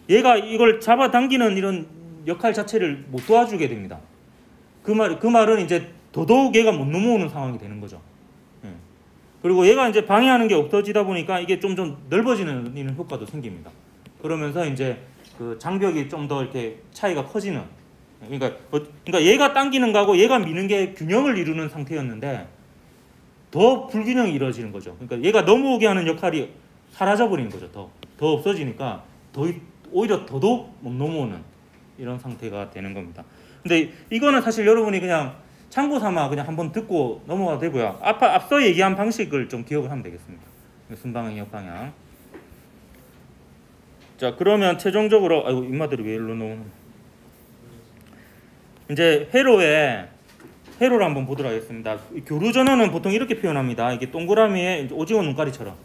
얘가 이걸 잡아당기는 이런 역할 자체를 못 도와주게 됩니다. 그 말은 이제 더더욱 얘가 못 넘어오는 상황이 되는 거죠. 그리고 얘가 이제 방해하는 게 없어지다 보니까 이게 좀 넓어지는 효과도 생깁니다. 그러면서 이제 그 장벽이 좀 더 이렇게 차이가 커지는. 그러니까 얘가 당기는 거하고 얘가 미는 게 균형을 이루는 상태였는데 더 불균형이 이루어지는 거죠. 그러니까 얘가 넘어오게 하는 역할이 사라져 버리는 거죠. 더 없어지니까 오히려 더더욱 못 넘어오는 이런 상태가 되는 겁니다. 근데 이거는 사실 여러분이 그냥 참고 삼아 그냥 한번 듣고 넘어가도 되고요. 앞서 얘기한 방식을 좀 기억을 하면 되겠습니다. 순방향, 역방향. 자, 그러면 최종적으로 아이고 인마들이 왜 일로 놓는? 이제 회로를 한번 보도록 하겠습니다. 교류 전원은 보통 이렇게 표현합니다. 이게 동그라미에 오징어 눈가리처럼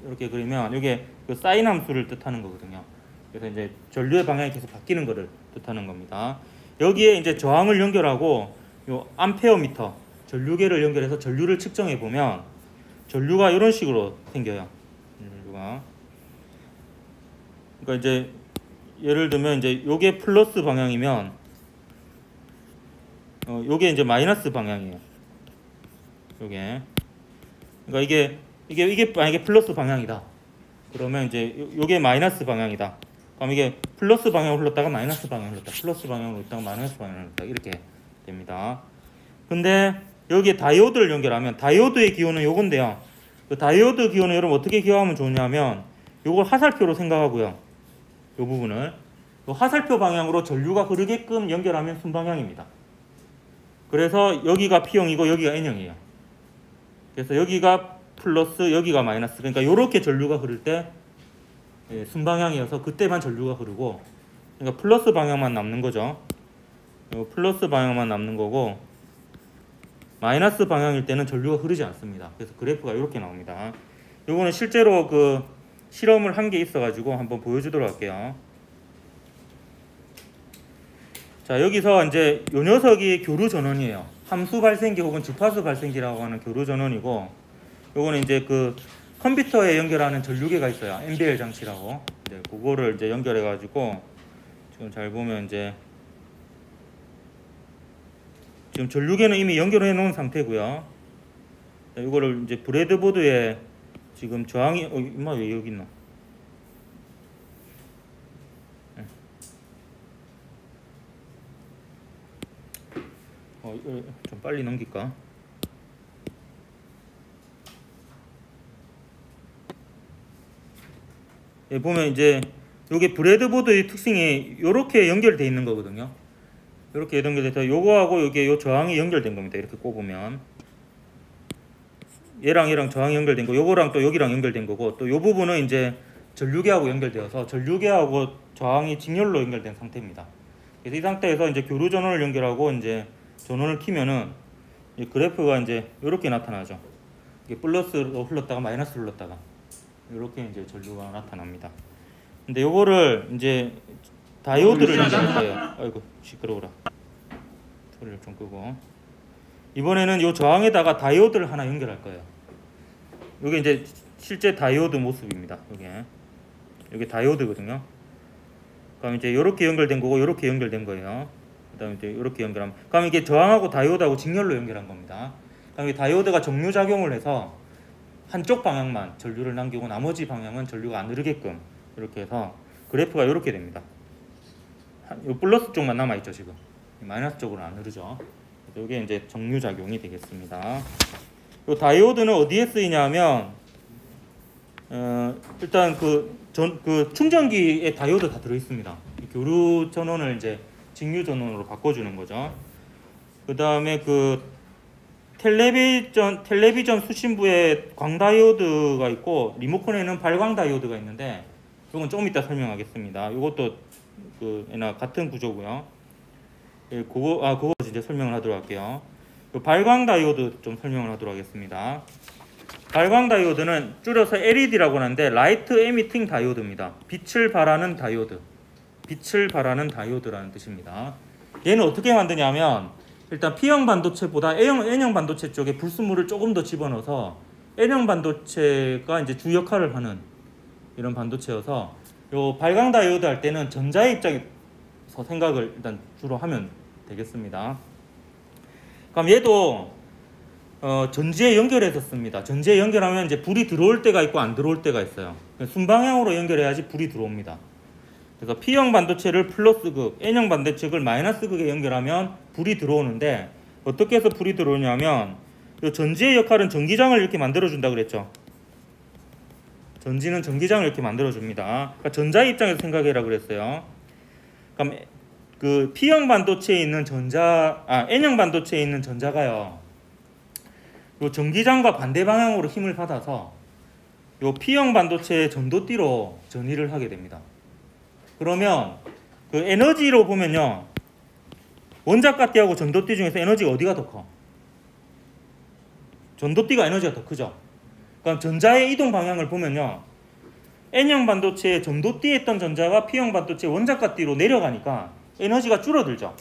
이렇게 그리면 이게 그 사인 함수를 뜻하는 거거든요. 그래서 이제 전류의 방향이 계속 바뀌는 것을 뜻하는 겁니다. 여기에 이제 저항을 연결하고 요 암페어미터 전류계를 연결해서 전류를 측정해 보면 전류가 이런 식으로 생겨요. 그러니까 이제 예를 들면 이제 요게 플러스 방향이면 요게 이제 마이너스 방향이에요. 요게. 그러니까 이게 만약에 플러스 방향이다. 그러면 이제 요게 마이너스 방향이다. 그럼 이게 플러스 방향으로 흘렀다가 마이너스 방향으로 흘렀다. 플러스 방향으로 흘렀다가 마이너스 방향으로 흘렀다. 이렇게 됩니다. 근데 여기에 다이오드를 연결하면 다이오드의 기호는 요건데요. 그 다이오드 기호는 여러분 어떻게 기호하면 좋냐면 요걸 화살표로 생각하고요. 요 부분을 요 화살표 방향으로 전류가 흐르게끔 연결하면 순방향입니다. 그래서 여기가 P형이고 여기가 N형이에요. 그래서 여기가 플러스 여기가 마이너스. 그러니까 요렇게 전류가 흐를 때 순방향이어서 그때만 전류가 흐르고, 그러니까 플러스 방향만 남는 거죠. 요 플러스 방향만 남는 거고 마이너스 방향일 때는 전류가 흐르지 않습니다. 그래서 그래프가 이렇게 나옵니다. 요거는 실제로 그 실험을 한 게 있어가지고 한번 보여주도록 할게요. 자, 여기서 이제 요 녀석이 교류 전원이에요. 함수 발생기 혹은 주파수 발생기라고 하는 교류 전원이고, 요거는 이제 그 컴퓨터에 연결하는 전류계가 있어요. MBL 장치라고. 이제 그거를 이제 연결해가지고 지금 잘 보면 이제 지금 전류계는 이미 연결해 놓은 상태고요. 자, 이거를 이제 브레드보드에 지금 저항이 임마 왜 여기 있노? 좀 빨리 넘길까? 예, 보면 이제 이게 브레드보드의 특징이 이렇게 연결되어 있는 거거든요. 이렇게 연결돼서 요거하고 이게 요 저항이 연결된 겁니다. 이렇게 꼽으면 얘랑 저항이 연결된 거, 요거랑 또 여기랑 연결된 거고, 또 요 부분은 이제 전류계하고 연결되어서 전류계하고 저항이 직렬로 연결된 상태입니다. 그래서 이 상태에서 이제 교류 전원을 연결하고 이제 전원을 키면은 이 그래프가 이제 이렇게 나타나죠. 이게 플러스로 흘렀다가 마이너스로 흘렀다가 이렇게 이제 전류가 나타납니다. 근데 요거를 이제 다이오드를 연결할 거예요. 아이고 시끄러워라. 소리를 좀 끄고. 이번에는 요 저항에다가 다이오드를 하나 연결할 거예요. 이게 이제 실제 다이오드 모습입니다. 이게 다이오드거든요. 그럼 이제 이렇게 연결된 거고 이렇게 연결된 거예요. 그다음에 이제 이렇게 연결하면, 그럼 이게 저항하고 다이오드하고 직렬로 연결한 겁니다. 그럼 이 다이오드가 정류 작용을 해서 한쪽 방향만 전류를 남기고 나머지 방향은 전류가 안 흐르게끔 이렇게 해서 그래프가 이렇게 됩니다. 이 플러스 쪽만 남아 있죠 지금. 마이너스 쪽으로 안 흐르죠. 이게 이제 정류 작용이 되겠습니다. 이 다이오드는 어디에 쓰이냐면 일단 그 충전기에 다이오드 다 들어 있습니다. 교류 전원을 이제 직류 전원으로 바꿔주는 거죠. 그 다음에 그 텔레비전 수신부에 광다이오드가 있고 리모컨에는 발광다이오드가 있는데 이건 조금 이따 설명하겠습니다. 이것도 그 얘나 같은 구조고요. 예, 그거 이제 설명을 하도록 할게요. 발광다이오드 좀 설명을 하도록 하겠습니다. 발광다이오드는 줄여서 LED라고 하는데 라이트 에미팅 다이오드입니다. 빛을 발하는 다이오드. 빛을 발하는 다이오드라는 뜻입니다. 얘는 어떻게 만드냐면 일단 P형 반도체보다 N형 반도체 쪽에 불순물을 조금 더 집어넣어서 N형 반도체가 이제 주 역할을 하는 이런 반도체여서 요 발광 다이오드 할 때는 전자의 입장에서 생각을 일단 주로 하면 되겠습니다. 그럼 얘도 전지에 연결해서 씁니다. 전지에 연결하면 이제 불이 들어올 때가 있고 안 들어올 때가 있어요. 순방향으로 연결해야지 불이 들어옵니다. 그래서 P형 반도체를 플러스극, N형 반도체를 마이너스극에 연결하면 불이 들어오는데 어떻게 해서 불이 들어오냐면 이 전지의 역할은 전기장을 이렇게 만들어준다 그랬죠. 전지는 전기장을 이렇게 만들어줍니다. 그러니까 전자의 입장에서 생각해라 그랬어요. 그럼 그 P형 반도체에 있는 N형 반도체에 있는 전자가요. 요 전기장과 반대 방향으로 힘을 받아서 요 P형 반도체의 전도띠로 전이를 하게 됩니다. 그러면 그 에너지로 보면요. 원자가띠하고 전도띠 중에서 에너지가 어디가 더 커? 전도띠가 에너지가 더 크죠. 그럼 전자의 이동 방향을 보면요. N형 반도체의 전도띠에 있던 전자가 P형 반도체의 원자가띠로 내려가니까 에너지가 줄어들죠.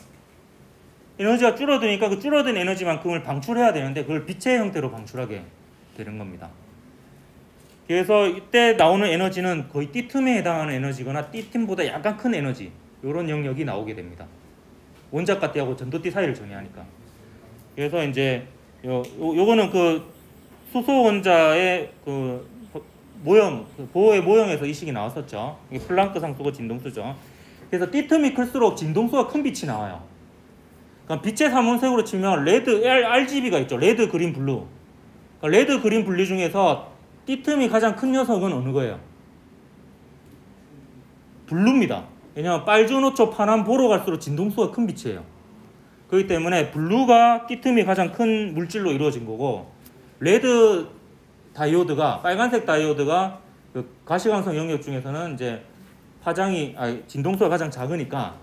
에너지가 줄어드니까 그 줄어든 에너지만큼을 방출해야 되는데 그걸 빛의 형태로 방출하게 되는 겁니다. 그래서 이때 나오는 에너지는 거의 D틈에 해당하는 에너지거나 D틈보다 약간 큰 에너지, 이런 영역이 나오게 됩니다. 원자가띠하고 전도띠 사이를 정의하니까. 그래서 이제 요거는 그 수소 원자의 그 모형, 보호의 모형에서 이 식이 나왔었죠. 이게 플랑크 상수고 진동수죠. 그래서 D틈이 클수록 진동수가 큰 빛이 나와요. 그러니까 빛의 삼원색으로 치면 레드, RGB가 있죠. 레드, 그린, 블루. 그러니까 레드, 그린, 블루 중에서 D틈이 가장 큰 녀석은 어느 거예요? 블루입니다. 왜냐하면 빨주노초, 파란, 보로 갈수록 진동수가 큰 빛이에요. 그렇기 때문에 블루가 D틈이 가장 큰 물질로 이루어진 거고, 레드 다이오드가, 빨간색 다이오드가 그 가시광선 영역 중에서는 이제 진동수가 가장 작으니까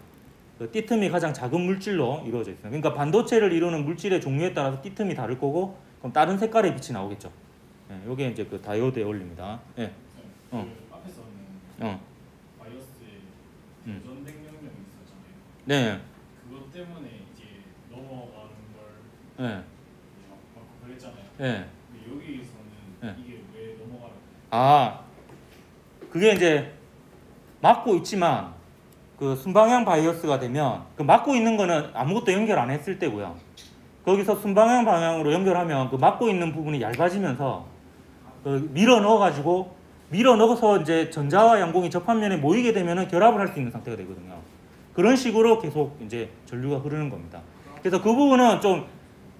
그 D틈이 가장 작은 물질로 이루어져 있어요. 그러니까 반도체를 이루는 물질의 종류에 따라서 D틈이 다를 거고, 그럼 다른 색깔의 빛이 나오겠죠. 네, 요게 이제 그 다이오드의 원리입니다. 네. 그 앞에서는 바이오스에 전den경련이 있었잖아요. 네. 그것 때문에 이제 넘어가는 걸 네. 막 그랬잖아요. 네. 근데 여기서는 네. 이게 왜 넘어가는 거예요? 아, 그게 이제 막고 있지만 그 순방향 바이오스가 되면 그 막고 있는 거는 아무것도 연결 안 했을 때고요. 거기서 순방향 방향으로 연결하면 그 막고 있는 부분이 얇아지면서 그 밀어 넣어서 이제 전자와 양공이 접합면에 모이게 되면은 결합을 할 수 있는 상태가 되거든요. 그런 식으로 계속 이제 전류가 흐르는 겁니다. 그래서 그 부분은 좀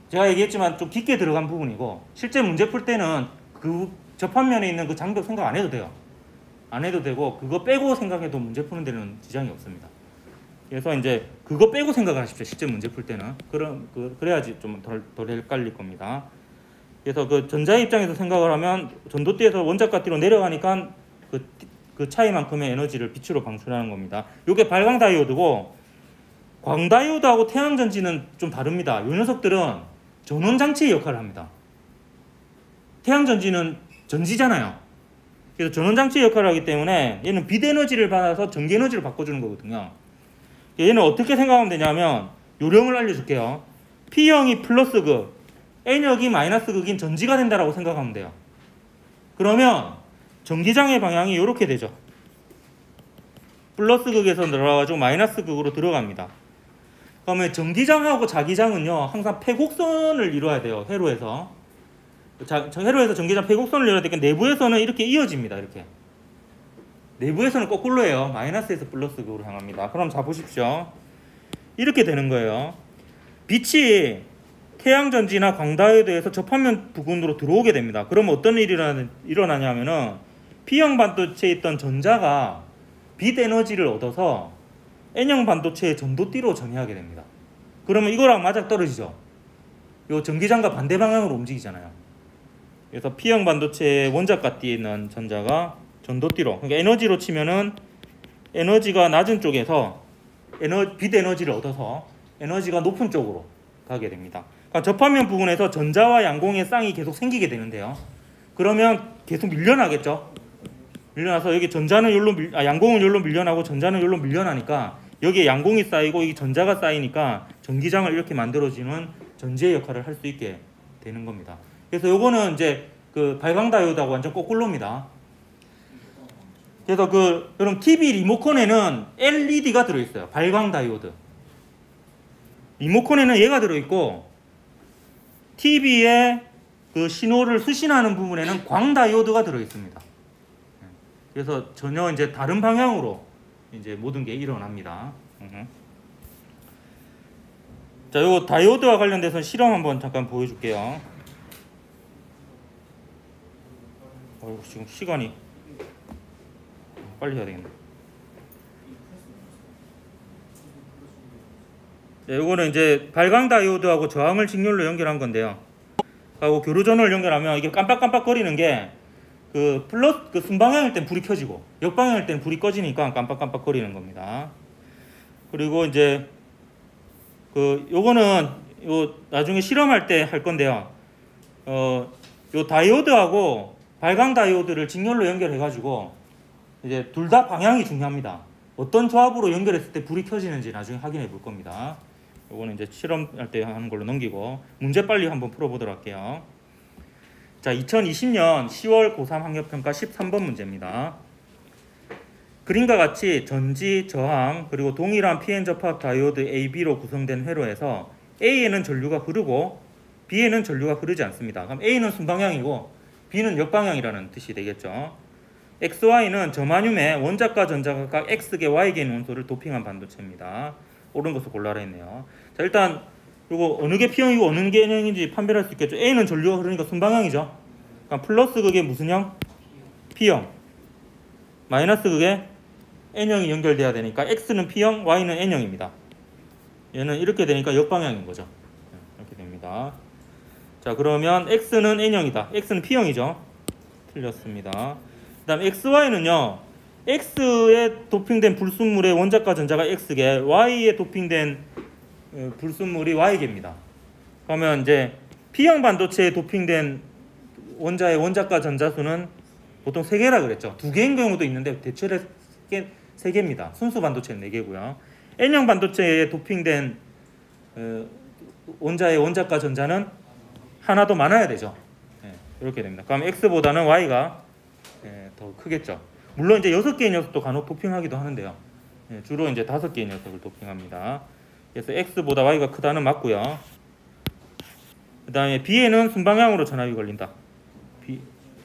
제가 얘기했지만 좀 깊게 들어간 부분이고, 실제 문제 풀 때는 그 접합면에 있는 그 장벽 생각 안 해도 돼요. 안 해도 되고 그거 빼고 생각해도 문제 푸는 데는 지장이 없습니다. 그래서 이제 그거 빼고 생각을 하십시오. 실제 문제 풀 때는 그래야지 좀 덜 헷갈릴 겁니다. 그래서 그 전자의 입장에서 생각을 하면 전도띠에서 원자가띠로 내려가니까 그 차이만큼의 에너지를 빛으로 방출하는 겁니다. 이게 발광 다이오드고, 광다이오드하고 태양전지는 좀 다릅니다. 이 녀석들은 전원 장치의 역할을 합니다. 태양전지는 전지잖아요. 그래서 전원장치 역할을 하기 때문에 얘는 빛 에너지를 받아서 전기 에너지를 바꿔주는 거거든요. 얘는 어떻게 생각하면 되냐면 요령을 알려줄게요. P형이 플러스 극, N역이 마이너스 극인 전지가 된다라고 생각하면 돼요. 그러면 전기장의 방향이 이렇게 되죠. 플러스 극에서 들어가가지고 마이너스 극으로 들어갑니다. 그러면 전기장하고 자기장은요 항상 패곡선을 이루어야 돼요. 회로에서 회로에서 전기장 패곡선을 이루어야 되니까 내부에서는 이렇게 이어집니다. 이렇게 내부에서는 거꾸로예요. 마이너스에서 플러스 극으로 향합니다. 그럼 자 보십시오. 이렇게 되는 거예요. 빛이 태양전지나 광다이오드에서 접합면 부근으로 들어오게 됩니다. 그럼 어떤 일이 일어나냐면은 P형 반도체에 있던 전자가 빛 에너지를 얻어서 N형 반도체의 전도띠로 전이하게 됩니다. 그러면 이거랑 맞아 떨어지죠. 이 전기장과 반대 방향으로 움직이잖아요. 그래서 P형 반도체의 원자가 띠에 있는 전자가 전도띠로, 그러니까 에너지로 치면은 에너지가 낮은 쪽에서 빛 에너지를 얻어서 에너지가 높은 쪽으로 가게 됩니다. 그러니까 접합면 부분에서 전자와 양공의 쌍이 계속 생기게 되는데요. 그러면 계속 밀려나겠죠. 밀려나서 여기 전자는 양공은 여기로 밀려나고 전자는 여기로 밀려나니까 여기에 양공이 쌓이고 이 전자가 쌓이니까 전기장을 이렇게 만들어주는 전지의 역할을 할 수 있게 되는 겁니다. 그래서 요거는 이제 그 발광 다이오드하고 완전 거꾸로입니다. 그래서 여러분 TV 리모컨에는 LED가 들어있어요. 발광 다이오드. 리모컨에는 얘가 들어있고 TV에 그 신호를 수신하는 부분에는 광 다이오드가 들어있습니다. 그래서 전혀 이제 다른 방향으로 이제 모든 게 일어납니다. 자, 요거 다이오드와 관련돼서 실험 한번 잠깐 보여줄게요. 지금 시간이 빨리 해야 되겠네. 네, 요거는 이제 발광 다이오드하고 저항을 직렬로 연결한 건데요. 하고 교류전원을 연결하면 이게 깜빡깜빡 거리는 게 그 순방향일 땐 불이 켜지고 역방향일 땐 불이 꺼지니까 깜빡깜빡 거리는 겁니다. 그리고 이제 요거는 나중에 실험할 때 할 건데요. 요 다이오드하고 발광 다이오드를 직렬로 연결해 가지고 이제 둘 다 방향이 중요합니다. 어떤 조합으로 연결했을 때 불이 켜지는지 나중에 확인해 볼 겁니다. 요거는 이제 실험할 때 하는 걸로 넘기고 문제 빨리 한번 풀어보도록 할게요. 자, 2020년 10월 고3 학력평가 13번 문제입니다. 그림과 같이 전지, 저항, 그리고 동일한 PN 접합 다이오드 AB로 구성된 회로에서 A에는 전류가 흐르고 B에는 전류가 흐르지 않습니다. 그럼 A는 순방향이고 B는 역방향이라는 뜻이 되겠죠. XY는 저마듐에 원자과 전자가 각 X개, Y개 있는 원소를 도핑한 반도체입니다. 옳은 것을 골라라 했네요. 자, 일단 요거 어느 게 P형이고 어느 게 N형인지 판별할 수 있겠죠. A는 전류가 흐르니까 순방향이죠. 그러니까 플러스 극에 무슨 형? P형. 마이너스 극에 N형이 연결돼야 되니까 X는 P형, Y는 N형입니다. 얘는 이렇게 되니까 역방향인 거죠. 이렇게 됩니다. 자, 그러면 X는 N형이다. X는 P형이죠. 틀렸습니다. 그 다음 XY는요. X에 도핑된 불순물의 원자과 전자가 X개, Y에 도핑된 불순물이 Y개입니다. 그러면 이제 P형 반도체에 도핑된 원자의 원자과 전자수는 보통 3개라 그랬죠. 2개인 경우도 있는데 대체로 3개입니다. 순수 반도체는 4개고요. N형 반도체에 도핑된 원자의 원자과 전자는 하나 더 많아야 되죠. 이렇게 됩니다. 그럼 X보다는 Y가 더 크겠죠. 물론 이제 6개의 녀석도 간혹 도핑하기도 하는데요. 주로 이제 5개의 녀석을 도핑합니다. 그래서 X보다 Y가 크다는 맞고요. 그 다음에 B에는 순방향으로 전압이 걸린다.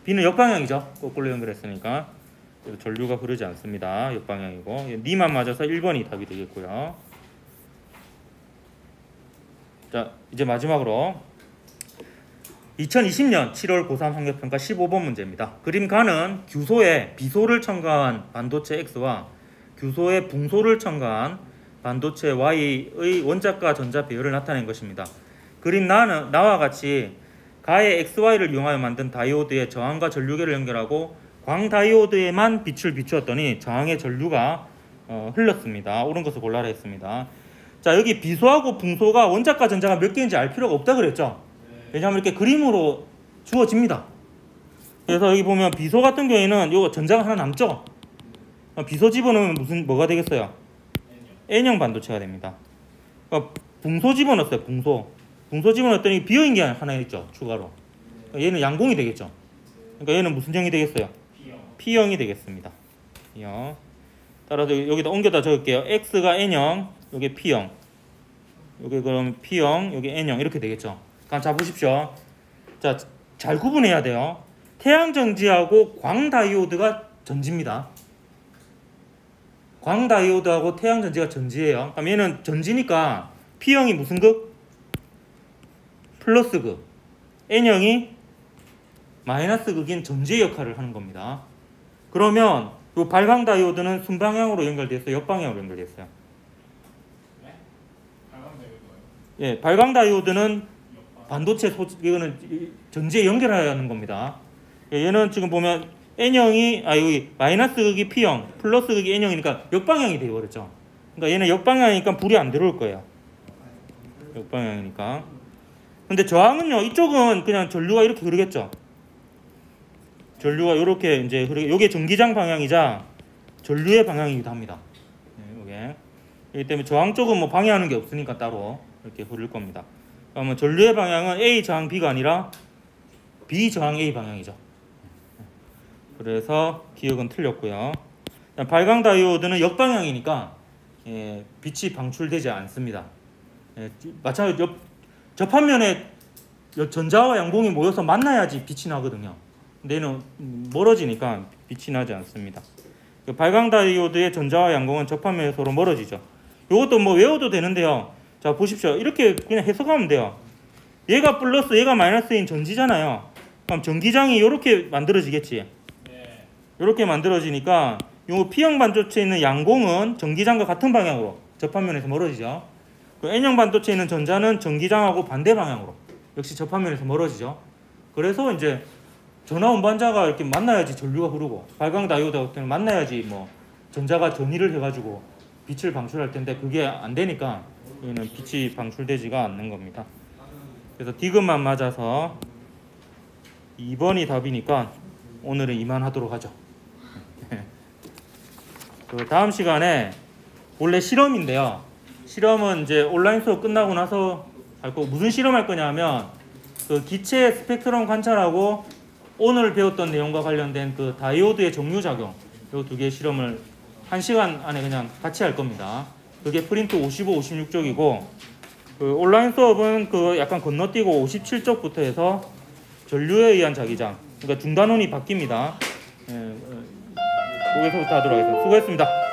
B는 역방향이죠. 거꾸로 연결했으니까. 그래서 전류가 흐르지 않습니다. 역방향이고. 니만 맞아서 1번이 답이 되겠고요. 자, 이제 마지막으로 2020년 7월 고3 학력평가 15번 문제입니다. 그림가는 규소에 비소를 첨가한 반도체 X와 규소에 붕소를 첨가한 반도체 Y의 원자과 전자 배열을 나타낸 것입니다. 그림 나와 같이 가의 XY를 이용하여 만든 다이오드의 저항과 전류계를 연결하고 광 다이오드에만 빛을 비추었더니 저항의 전류가 흘렀습니다. 옳은 것을 골라라 했습니다. 자, 여기 비소하고 붕소가 원자과 전자가 몇 개인지 알 필요가 없다 그랬죠. 왜냐하면 이렇게 그림으로 주어집니다. 그래서 여기 보면 비소 같은 경우에는 요거 전자가 하나 남죠. 비소 집어넣으면 뭐가 되겠어요? N형 반도체가 됩니다. 그러니까 붕소 집어넣었어요. 붕소 집어넣었더니 비어있는 게 하나 있죠. 추가로. 그러니까 얘는 양공이 되겠죠. 그러니까 얘는 무슨 형이 되겠어요? P형이 되겠습니다. P형. 따라서 여기다 옮겨다 적을게요. X가 N형, 요게 P형. 요게 그럼 P형, 요게 N형 이렇게 되겠죠. 그럼 자 보십시오. 자, 잘 구분해야 돼요. 태양전지하고 광다이오드가 전지입니다. 광다이오드하고 태양전지가 전지예요. 그럼 얘는 전지니까 P형이 무슨 극? 플러스 극. N형이 마이너스 극인 전지의 역할을 하는 겁니다. 그러면 요 발광다이오드는 순방향으로 연결되어 있어요? 역방향으로 연결되어 있어요? 네? 발광다이오드요? 예, 발광다이오드는 반도체 이거는 전지에 연결해야 하는 겁니다. 예, 얘는 지금 보면 N형이 여기 마이너스 극이 P형, 플러스 극이 N형이니까 역방향이 되어버렸죠. 그러니까 얘는 역방향이니까 불이 안 들어올 거예요. 역방향이니까. 근데 저항은요, 이쪽은 그냥 전류가 이렇게 흐르겠죠. 전류가 이렇게 이제 이게 전기장 방향이자 전류의 방향이기도 합니다. 네, 이게. 그렇기 때문에 저항 쪽은 뭐 방해하는 게 없으니까 따로 이렇게 흐를 겁니다. 그러면 전류의 방향은 A 저항 B가 아니라 B 저항 A 방향이죠. 그래서 기억은 틀렸고요. 발광 다이오드는 역방향이니까 빛이 방출되지 않습니다. 마찬가지로 접합면에 전자와 양공이 모여서 만나야지 빛이 나거든요. 근데 얘는 멀어지니까 빛이 나지 않습니다. 발광 다이오드의 전자와 양공은 접합면에 서로 멀어지죠. 이것도 뭐 외워도 되는데요. 자 보십시오. 이렇게 그냥 해석하면 돼요. 얘가 플러스 얘가 마이너스인 전지잖아요. 그럼 전기장이 이렇게 만들어지겠지. 네. 이렇게 만들어지니까 요 P형 반도체에 있는 양공은 전기장과 같은 방향으로 접합면에서 멀어지죠. 그 N형 반도체에 있는 전자는 전기장하고 반대 방향으로 역시 접합면에서 멀어지죠. 그래서 이제 전화 운반자가 이렇게 만나야지 전류가 흐르고 발광 다이오드 같은 경우는 만나야지 뭐 전자가 전이를 해가지고 빛을 방출할 텐데 그게 안 되니까 여기는 빛이 방출되지가 않는 겁니다. 그래서 디귿만 맞아서 2번이 답이니까 오늘은 이만하도록 하죠. 그 다음 시간에 원래 실험인데요. 실험은 이제 온라인 수업 끝나고 나서 할 거고 무슨 실험할 거냐면 그 기체 스펙트럼 관찰하고 오늘 배웠던 내용과 관련된 그 다이오드의 정류작용 요 두 개의 실험을 1시간 안에 그냥 같이 할 겁니다. 그게 프린트 55, 56쪽이고 그 온라인 수업은 그 약간 건너뛰고 57쪽부터 해서 전류에 의한 자기장 그러니까 중단원이 바뀝니다. 거기서부터 하도록 하겠습니다. 수고했습니다.